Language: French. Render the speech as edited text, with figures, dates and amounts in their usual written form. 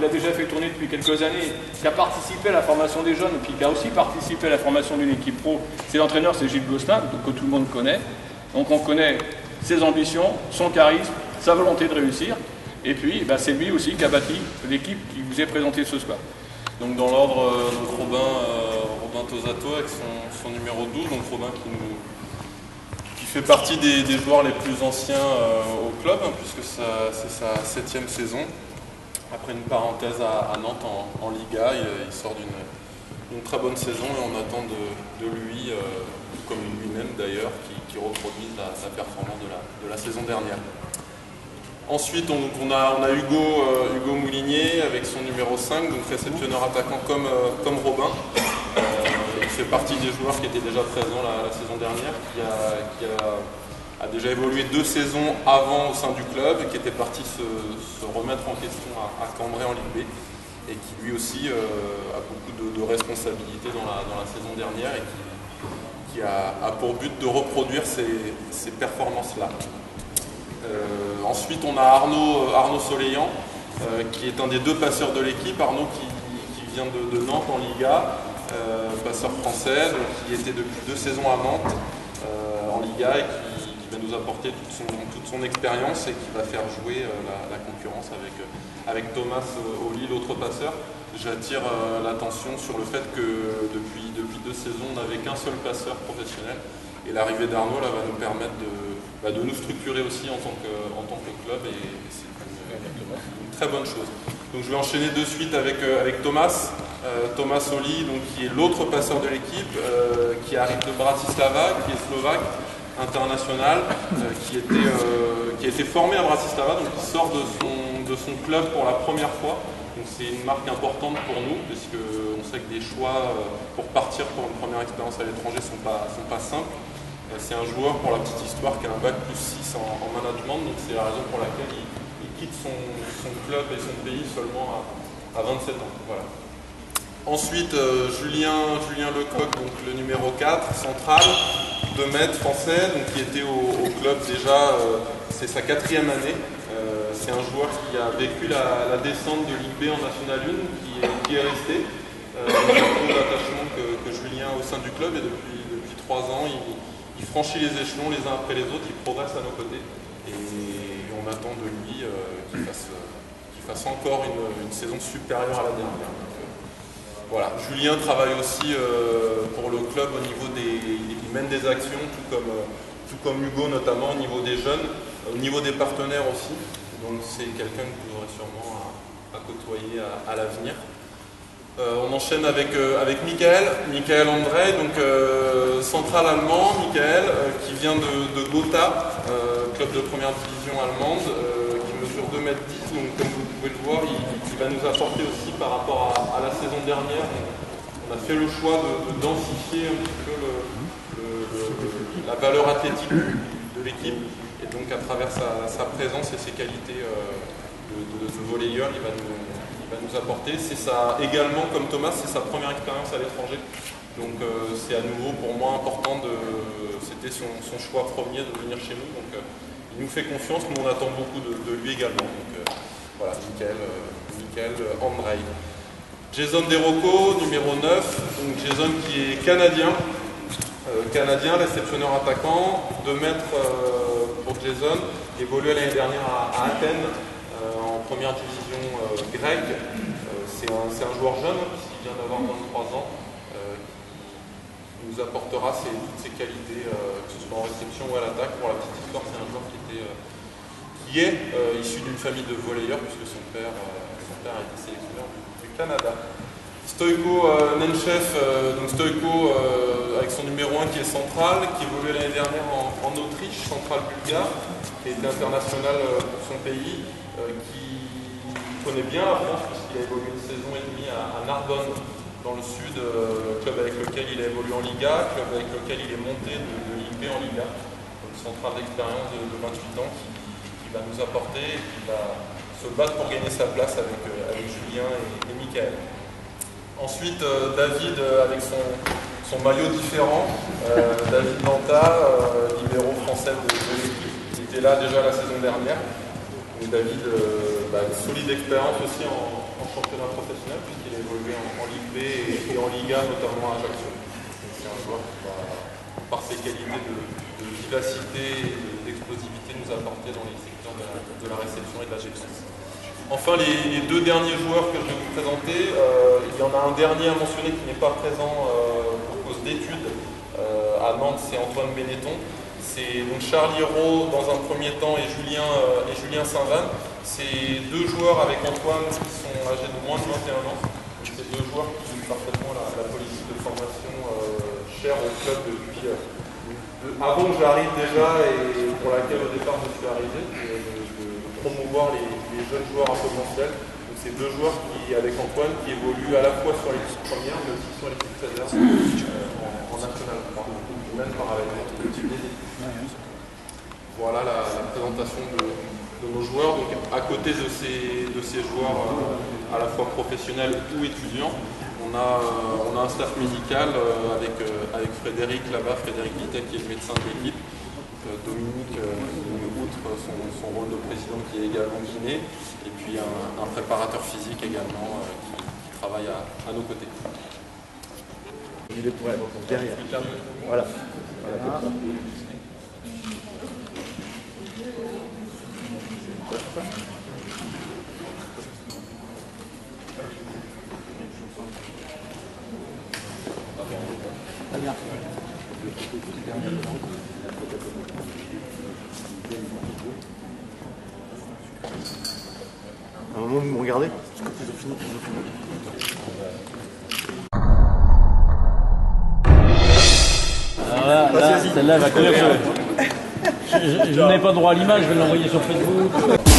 l'a déjà fait tourner depuis quelques années, qui a participé à la formation des jeunes, et puis qui a aussi participé à la formation d'une équipe pro. C'est l'entraîneur, c'est Gilles Gosselin, que tout le monde connaît. Donc on connaît ses ambitions, son charisme, sa volonté de réussir. Et puis c'est lui aussi qui a bâti l'équipe qui vous est présentée ce soir. Donc dans l'ordre, Robin Tosato avec son numéro 12, donc Robin qui fait partie des joueurs les plus anciens au club, puisque c'est sa 7e saison. Après une parenthèse à Nantes en Liga, il sort d'une très bonne saison et on attend de lui, comme lui-même d'ailleurs, qui reproduise sa performance de la saison dernière. Ensuite, on a Hugo Moulinier avec son numéro 5, donc réceptionneur attaquant comme Robin. Il fait partie des joueurs qui étaient déjà présents la saison dernière, qui a déjà évolué 2 saisons avant au sein du club, et qui était parti se remettre en question à Cambrai en Ligue B, et qui lui aussi a beaucoup de responsabilités dans la saison dernière, et qui a pour but de reproduire ces performances-là. Ensuite, on a Arnaud Soleillant, qui est un des 2 passeurs de l'équipe. Arnaud qui vient de Nantes en Liga, passeur français, donc qui était depuis 2 saisons à Nantes en Liga, et qui va nous apporter toute son expérience et qui va faire jouer la concurrence avec Thomas Oli, l'autre passeur. J'attire l'attention sur le fait que depuis 2 saisons, on n'avait qu'un seul passeur professionnel, et l'arrivée d'Arnaud va nous permettre de nous structurer aussi en tant que club, et c'est une très bonne chose. Donc je vais enchaîner de suite avec Thomas Oli, donc, qui est l'autre passeur de l'équipe, qui arrive de Bratislava, qui est slovaque, international, qui a été formé à Bratislava, donc qui sort de son club pour la première fois. Donc c'est une marque importante pour nous, parce qu'on sait que des choix pour partir pour une première expérience à l'étranger sont pas simples. C'est un joueur, pour la petite histoire, qui a un bac +6 en management, donc c'est la raison pour laquelle il quitte son club et son pays seulement à 27 ans. Voilà. Ensuite, Julien Lecoq, donc le numéro 4, central, 2 mètres, français, donc qui était au club déjà, c'est sa 4e année. C'est un joueur qui a vécu la descente de Ligue B en National 1, qui est resté. Il a beaucoup d'attachement que Julien au sein du club, et depuis 3 ans, il franchit les échelons les uns après les autres, il progresse à nos côtés, et on attend de lui qu'il fasse encore une saison supérieure à la dernière. Donc, voilà. Julien travaille aussi pour le club au niveau il mène des actions, tout comme Hugo notamment, au niveau des jeunes, au niveau des partenaires aussi. Donc c'est quelqu'un que vous aurez sûrement à côtoyer à l'avenir. On enchaîne avec Michael André, donc central allemand. Michael, qui vient de Gotha, club de première division allemande, qui mesure 2,10 m, donc comme vous pouvez le voir, il va nous apporter aussi par rapport à la saison dernière. On a fait le choix de densifier un petit peu la valeur athlétique de l'équipe, et donc à travers sa présence et ses qualités de volleyeur, il va nous apporter. Également, comme Thomas, c'est sa première expérience à l'étranger. Donc c'est à nouveau pour moi important, c'était son choix premier de venir chez nous. Donc il nous fait confiance, nous on attend beaucoup de lui également. Donc voilà, Michael Andrei. Jason Derocco, numéro 9. Donc Jason qui est canadien, réceptionneur attaquant, 2 mètres pour Jason, évolué l'année dernière à Athènes, en première division grecque. C'est un joueur jeune, puisqu'il vient d'avoir 23 ans, qui nous apportera toutes ses qualités, que ce soit en réception ou à l'attaque. Pour la petite histoire, c'est un joueur qui est issu d'une famille de volleyeurs, puisque son père a été sélectionneur du Canada. Stoïko Nenchev, donc Stoïko avec son numéro 1 qui est central, qui évoluait l'année dernière en Autriche, central bulgare, qui a été international pour son pays, qui connaît bien la France puisqu'il a évolué une saison et demie à Narbonne dans le sud, club avec lequel il a évolué en Liga, club avec lequel il est monté de Ligue B en Liga. Donc central d'expérience de 28 ans qui va nous apporter et qui va se battre pour gagner sa place avec Julien et Michael. Ensuite, David avec son maillot différent, David Manta, libéro français de l'équipe, qui était là déjà la saison dernière. Donc David, solide expérience aussi en en championnat professionnel, puisqu'il a évolué en Ligue B et en Liga, notamment à Ajaccio. C'est un joueur qui va, par ses qualités de vivacité et d'explosivité, nous apporter dans les secteurs de la réception et de la gestion. Enfin, les deux derniers joueurs que je vais vous présenter, il y en a un dernier à mentionner qui n'est pas présent pour cause d'études à Nantes, c'est Antoine Benetton. C'est donc Charlie Rowe dans un premier temps et Julien Saint-Van. C'est deux joueurs avec Antoine qui sont âgés de moins de 21 ans. C'est deux joueurs qui suivent parfaitement la politique de formation chère au club depuis avant que j'arrive déjà et pour laquelle au départ je suis arrivé, de promouvoir les jeunes joueurs à potentiel. Donc c'est deux joueurs qui, avec Antoine, qui évoluent à la fois sur l'équipe première mais aussi sur l'équipe réserve en National 3, même parallèlement. Voilà la présentation de nos joueurs. Donc, à côté de ces joueurs à la fois professionnels ou étudiants, on a un staff médical avec Frédéric là-bas, Frédéric Littet qui est le médecin de l'équipe, Dominique, outre son rôle de président qui est également kiné, et puis un préparateur physique également qui travaille à nos côtés. Il est pour derrière. Voilà. À un moment, vous me regardez? Ils ont fini. Alors là, celle-là, elle va courir. Je n'ai pas droit à l'image, je vais l'envoyer sur Facebook.